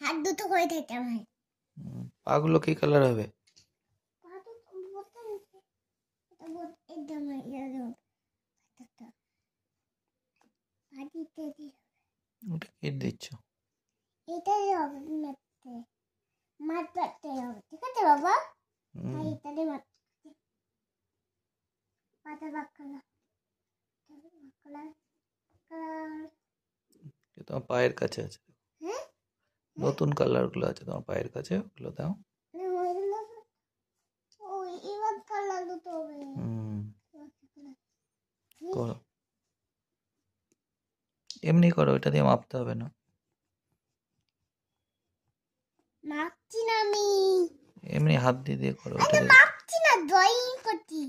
হাত দুটো হয়ে থাকে আমার। পাগুলো কি কালার হবে? ওটা কি দিচ্ছ? এটাই হবে মারতে, মারতে হবে, ঠিক আছে বাবা? এটাতে মারতে পাতা বাক্কালা তোমার পায়ের কাছে আছে। হ্যাঁ, নতুন কালার গুলো আছে তোমার পায়ের কাছে, ওগুলো দাও। এবার কালার দুটো হবে। করো, এমনি করো, এটা দিয়ে মাপতে হবে না। মাপছি না আমি, এমনি হাত দিয়ে দিয়ে করো। মাপছি না, ড্রয়িং করছি।